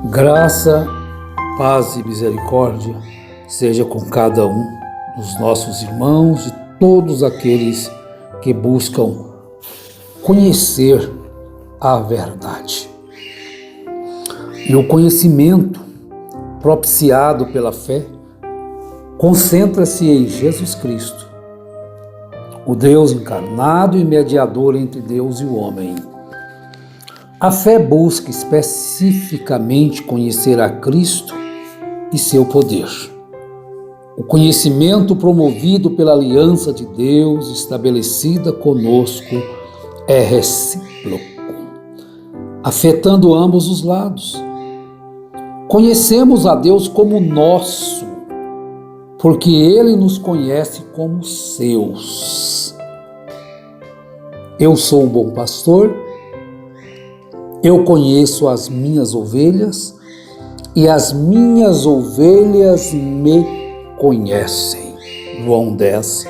Graça, paz e misericórdia seja com cada um dos nossos irmãos e todos aqueles que buscam conhecer a verdade. E o conhecimento propiciado pela fé concentra-se em Jesus Cristo, o Deus encarnado e mediador entre Deus e o homem. A fé busca especificamente conhecer a Cristo e seu poder. O conhecimento promovido pela aliança de Deus estabelecida conosco é recíproco, afetando ambos os lados. Conhecemos a Deus como nosso, porque Ele nos conhece como seus. Eu sou um bom pastor, eu conheço as minhas ovelhas e as minhas ovelhas me conhecem. João 10,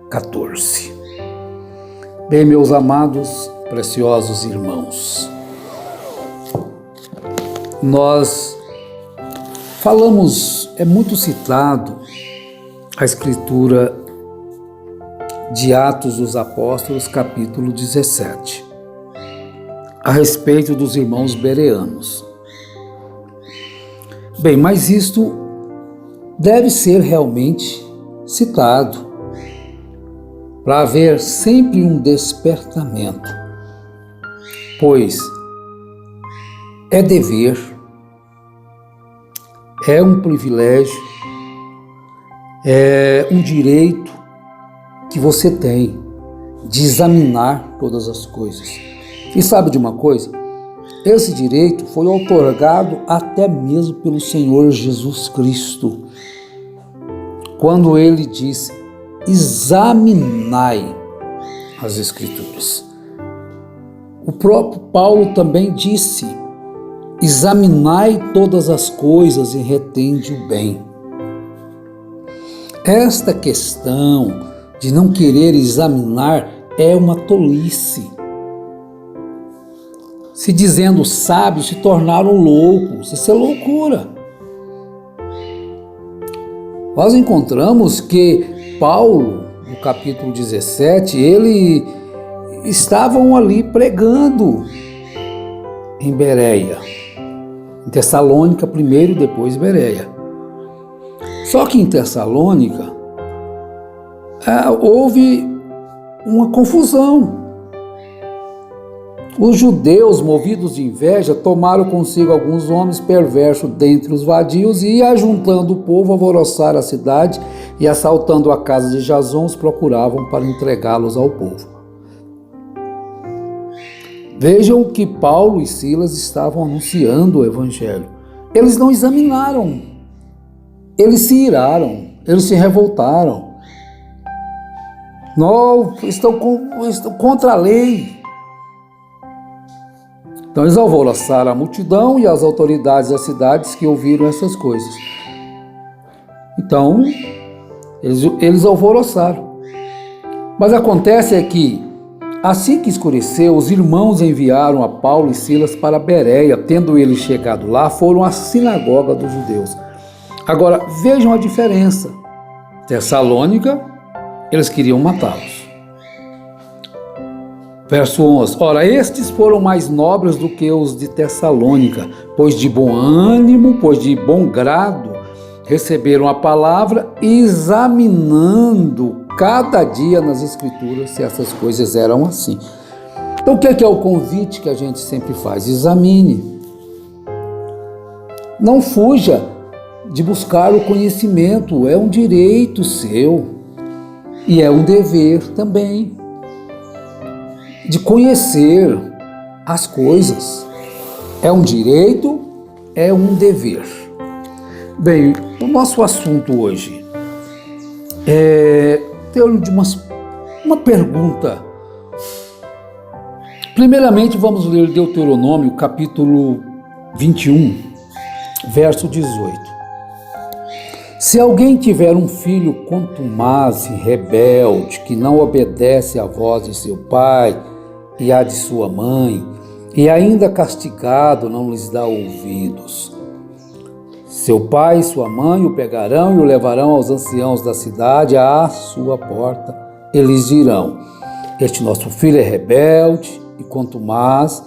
14. Bem, meus amados, preciosos irmãos, nós falamos, é muito citado a escritura de Atos dos Apóstolos, capítulo 17, a respeito dos irmãos bereanos. Bem, mas isto deve ser realmente citado para haver sempre um despertamento, pois é dever, é um privilégio, é um direito que você tem de examinar todas as coisas. E sabe de uma coisa? Esse direito foi outorgado até mesmo pelo Senhor Jesus Cristo, quando Ele disse: examinai as Escrituras. O próprio Paulo também disse: examinai todas as coisas e retende o bem. Esta questão de não querer examinar é uma tolice. Se dizendo sábios, se tornaram loucos. Isso é loucura. Nós encontramos que Paulo, no capítulo 17, ele estavam ali pregando em Bereia, em Tessalônica primeiro, depois Bereia. Só que em Tessalônica houve uma confusão. Os judeus, movidos de inveja, tomaram consigo alguns homens perversos dentre os vadios e, ajuntando o povo, alvoroçaram a cidade e, assaltando a casa de Jasão, os procuravam para entregá-los ao povo. Vejam que Paulo e Silas estavam anunciando o evangelho. Eles não examinaram, eles se iraram, eles se revoltaram. Não, estão contra a lei. Então eles alvoroçaram a multidão e as autoridades das cidades que ouviram essas coisas. Então, eles alvoroçaram. Mas acontece é que, assim que escureceu, os irmãos enviaram a Paulo e Silas para Bereia. Tendo eles chegado lá, foram à sinagoga dos judeus. Agora, vejam a diferença. Tessalônica, eles queriam matá-los. Verso 11. Ora, estes foram mais nobres do que os de Tessalônica, pois de bom ânimo, pois de bom grado, receberam a palavra, examinando cada dia nas Escrituras se essas coisas eram assim. Então, o que é o convite que a gente sempre faz? Examine. Não fuja de buscar o conhecimento, é um direito seu e é um dever também de conhecer as coisas. É um direito, é um dever. Bem, o nosso assunto hoje é ter de uma pergunta. Primeiramente, vamos ler Deuteronômio, capítulo 21, verso 18. Se alguém tiver um filho contumaz e rebelde, que não obedece à voz de seu pai e à de sua mãe, e ainda castigado não lhes dá ouvidos. Seu pai e sua mãe o pegarão e o levarão aos anciãos da cidade à sua porta. Eles dirão: este nosso filho é rebelde e contumaz,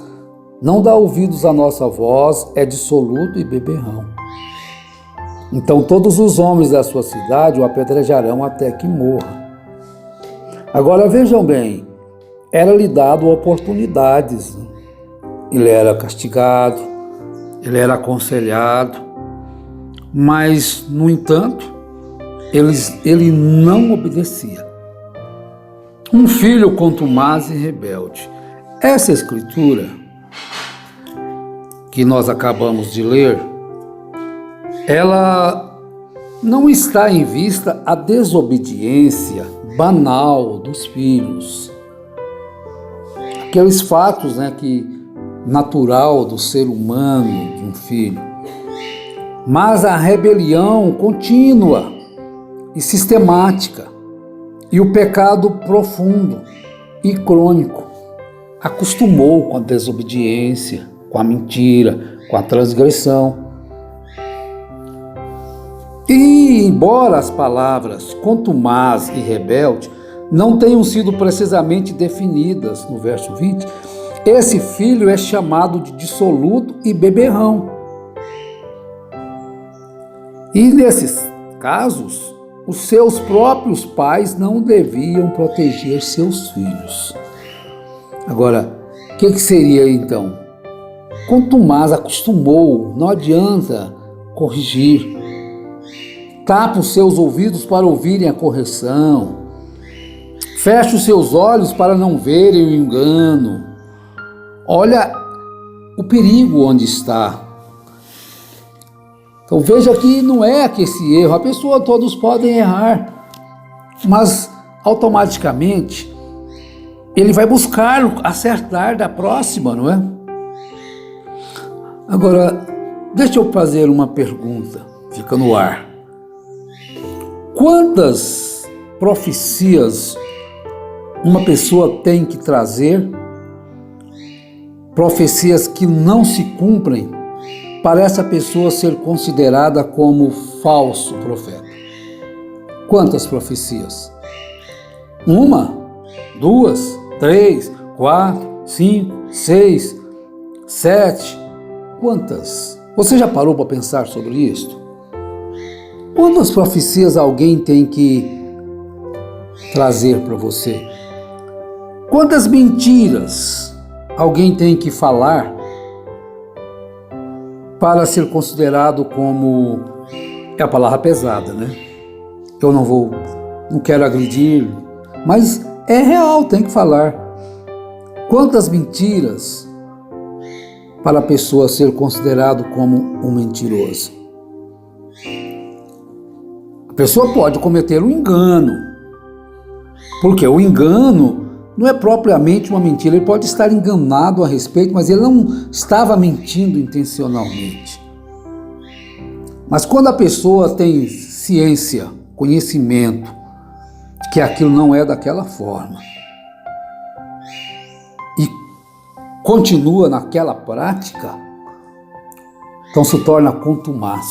não dá ouvidos à nossa voz, é dissoluto e beberrão. Então todos os homens da sua cidade o apedrejarão até que morra. Agora vejam bem, era-lhe dado oportunidades. Ele era castigado, ele era aconselhado, mas, no entanto, ele não obedecia. Um filho contumaz e rebelde. Essa escritura que nós acabamos de ler, ela não está em vista a desobediência banal dos filhos. Aqueles fatos, que natural do ser humano, de um filho. Mas a rebelião contínua e sistemática e o pecado profundo e crônico acostumou com a desobediência, com a mentira, com a transgressão. E embora as palavras contumaz e rebelde não tenham sido precisamente definidas no verso 20, esse filho é chamado de dissoluto e beberrão. E nesses casos, os seus próprios pais não deviam proteger seus filhos. Agora, o que seria então? Contumaz, acostumou, não adianta corrigir. Tapa os seus ouvidos para ouvirem a correção. Fecha os seus olhos para não verem o engano. Olha o perigo onde está. Então veja que não é que esse erro, a pessoa, todos podem errar, mas automaticamente ele vai buscar acertar da próxima, não é? Agora, deixa eu fazer uma pergunta, fica no ar. Quantas profecias uma pessoa tem que trazer, profecias que não se cumprem, para essa pessoa ser considerada como falso profeta? Quantas profecias? 1, 2, 3, 4, 5, 6, 7. Quantas? Você já parou para pensar sobre isso? Quantas profecias alguém tem que trazer para você? Quantas mentiras alguém tem que falar para ser considerado como... É a palavra pesada, né? Eu não quero agredir, mas é real, tem que falar. Quantas mentiras para a pessoa ser considerado como um mentiroso? A pessoa pode cometer um engano, porque o engano não é propriamente uma mentira, ele pode estar enganado a respeito, mas ele não estava mentindo intencionalmente. Mas quando a pessoa tem ciência, conhecimento, que aquilo não é daquela forma, e continua naquela prática, então se torna contumaz.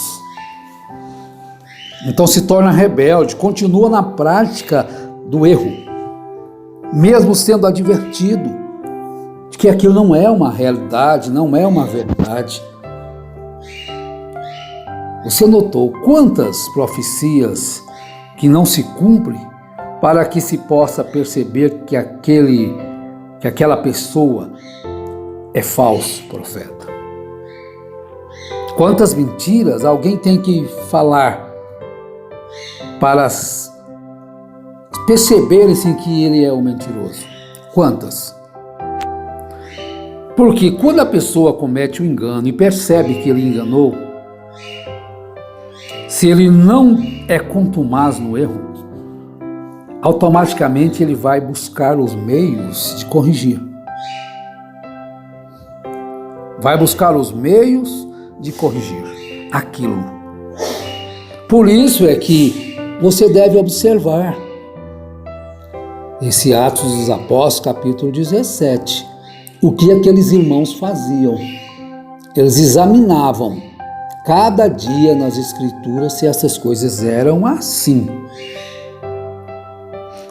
Então se torna rebelde, continua na prática do erro, mesmo sendo advertido de que aquilo não é uma realidade, não é uma verdade. Você notou quantas profecias que não se cumprem para que se possa perceber que aquela pessoa é falso profeta? Quantas mentiras alguém tem que falar para perceberem-se que ele é o mentiroso? Quantas? Porque quando a pessoa comete o engano e percebe que ele enganou, se ele não é contumaz no erro, automaticamente ele vai buscar os meios de corrigir. Vai buscar os meios de corrigir aquilo. Por isso é que você deve observar esse Atos dos Apóstolos, capítulo 17, o que aqueles irmãos faziam. Eles examinavam cada dia nas Escrituras se essas coisas eram assim.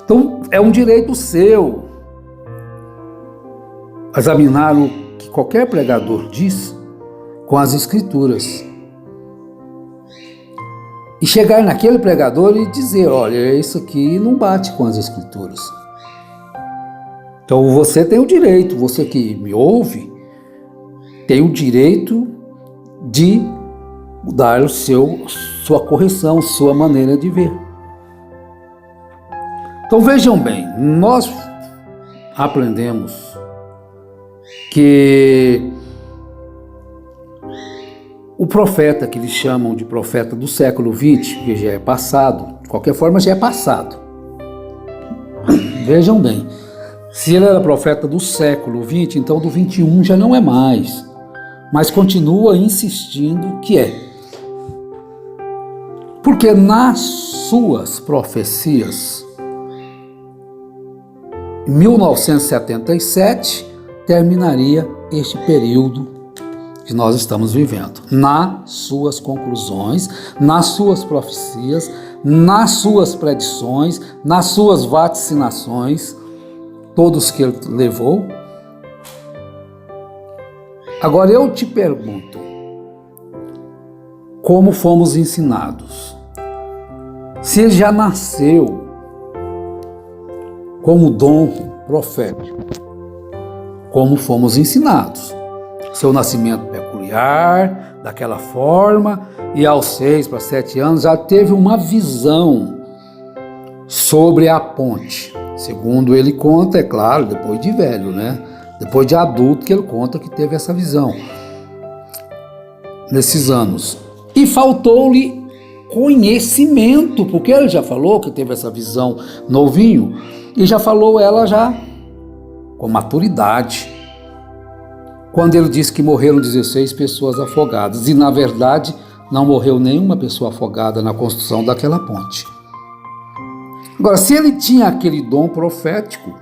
Então, é um direito seu examinar o que qualquer pregador diz com as Escrituras. E chegar naquele pregador e dizer, olha, isso aqui não bate com as Escrituras. Então você tem o direito, você que me ouve, tem o direito de dar sua correção, sua maneira de ver. Então vejam bem, nós aprendemos que o profeta, que eles chamam de profeta do século XX, que já é passado, de qualquer forma já é passado. Vejam bem, se ele era profeta do século XX, então do 21 já não é mais, mas continua insistindo que é. Porque nas suas profecias, em 1977, terminaria este período que nós estamos vivendo. Nas suas conclusões, nas suas profecias, nas suas predições, nas suas vaticinações, todos que ele levou. Agora eu te pergunto, como fomos ensinados? Se ele já nasceu com o dom profético, como fomos ensinados? Seu nascimento peculiar, daquela forma, e aos 6 para 7 anos já teve uma visão sobre a ponte. Segundo ele conta, é claro, depois de velho, né? Depois de adulto que ele conta que teve essa visão. Nesses anos. E faltou-lhe conhecimento, porque ele já falou que teve essa visão novinho, e já falou ela já com maturidade. Quando ele disse que morreram 16 pessoas afogadas, e na verdade não morreu nenhuma pessoa afogada na construção daquela ponte. Agora, se ele tinha aquele dom profético,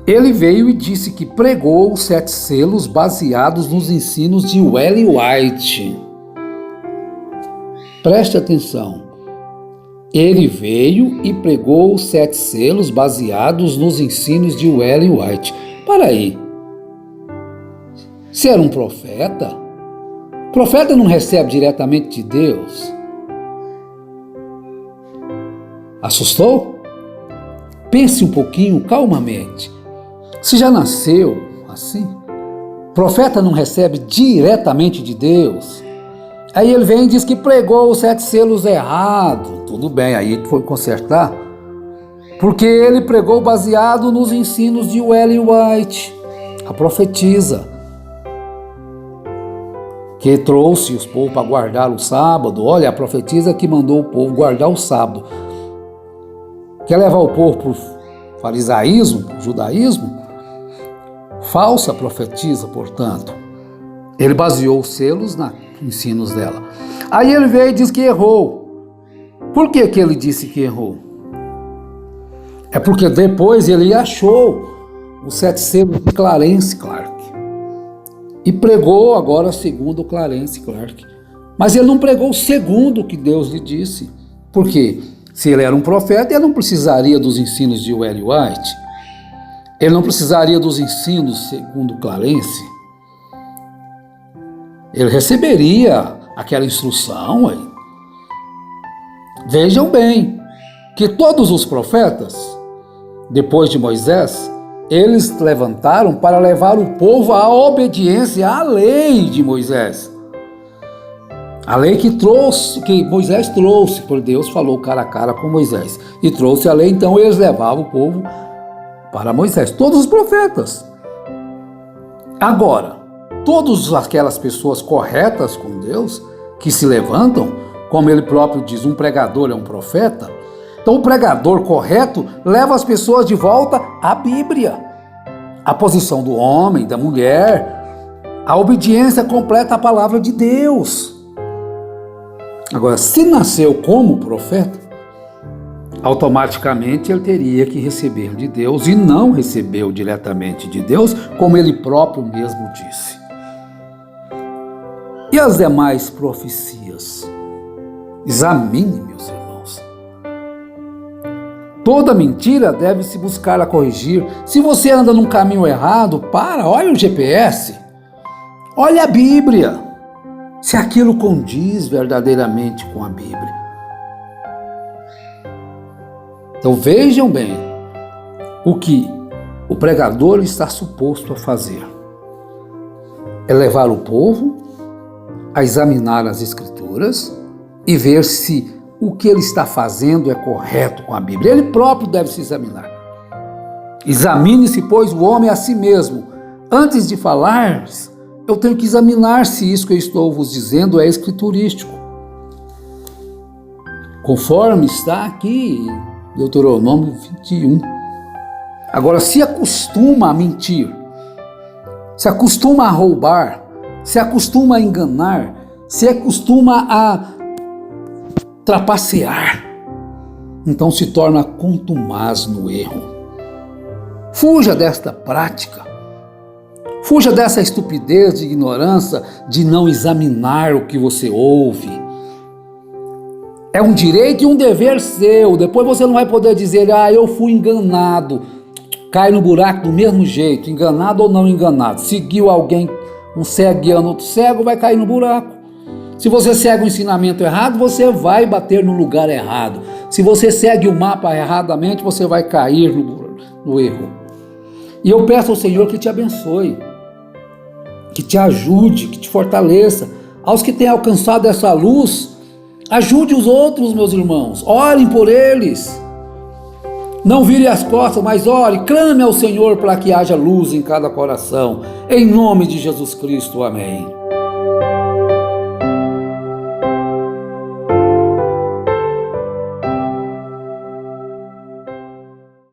ele veio e disse que pregou os 7 selos baseados nos ensinos de Ellen White. Preste atenção. Ele veio e pregou os 7 selos baseados nos ensinos de Ellen White. Para aí. Se era um profeta, o profeta não recebe diretamente de Deus. Assustou? Pense um pouquinho, calmamente. Se já nasceu assim, o profeta não recebe diretamente de Deus. Aí ele vem e diz que pregou os 7 selos errado. Tudo bem, aí ele foi consertar. Porque ele pregou baseado nos ensinos de Ellen White, a profetisa, que trouxe os povos para guardar o sábado. Olha, a profetisa que mandou o povo guardar o sábado. Quer levar o povo para o farisaísmo, para o judaísmo? Falsa profetisa, portanto. Ele baseou os selos nos ensinos dela. Aí ele veio e diz que errou. Por que que ele disse que errou? É porque depois ele achou os 7 selos de Clarence Clark. E pregou agora segundo Clarence Clark. Mas ele não pregou segundo o que Deus lhe disse. Por quê? Se ele era um profeta, ele não precisaria dos ensinos de Ellen White. Ele não precisaria dos ensinos segundo Clarence. Ele receberia aquela instrução aí. Vejam bem que todos os profetas, depois de Moisés, eles levantaram para levar o povo à obediência à lei de Moisés. A lei que Moisés trouxe, por Deus falou cara a cara com Moisés. E trouxe a lei, então eles levavam o povo para Moisés. Todos os profetas. Agora, todas aquelas pessoas corretas com Deus, que se levantam, como ele próprio diz, um pregador é um profeta. Então o pregador correto leva as pessoas de volta à Bíblia. A posição do homem, da mulher, a obediência completa à palavra de Deus. Agora, se nasceu como profeta, automaticamente ele teria que receber de Deus e não recebeu diretamente de Deus, como ele próprio mesmo disse. E as demais profecias? Examine, meus irmãos. Toda mentira deve-se buscar a corrigir. Se você anda num caminho errado, olha o GPS, olha a Bíblia, se aquilo condiz verdadeiramente com a Bíblia. Então vejam bem o que o pregador está suposto a fazer. É levar o povo a examinar as Escrituras e ver se o que ele está fazendo é correto com a Bíblia. Ele próprio deve se examinar. Examine-se, pois, o homem a si mesmo. Antes de falar, eu tenho que examinar se isso que eu estou vos dizendo é escriturístico. Conforme está aqui em Deuteronômio 21. Agora, se acostuma a mentir, se acostuma a roubar, se acostuma a enganar, se acostuma a trapacear, então se torna contumaz no erro. Fuja desta prática, fuja dessa estupidez de ignorância de não examinar o que você ouve. É um direito e um dever seu. Depois você não vai poder dizer, eu fui enganado. Cai no buraco do mesmo jeito, enganado ou não enganado. Seguiu alguém, um cego guiando outro cego, vai cair no buraco. Se você segue o ensinamento errado, você vai bater no lugar errado. Se você segue o mapa erradamente, você vai cair no erro. E eu peço ao Senhor que te abençoe, que te ajude, que te fortaleça. Aos que têm alcançado essa luz, ajude os outros, meus irmãos. Orem por eles. Não vire as costas, mas ore, clame ao Senhor para que haja luz em cada coração. Em nome de Jesus Cristo, amém.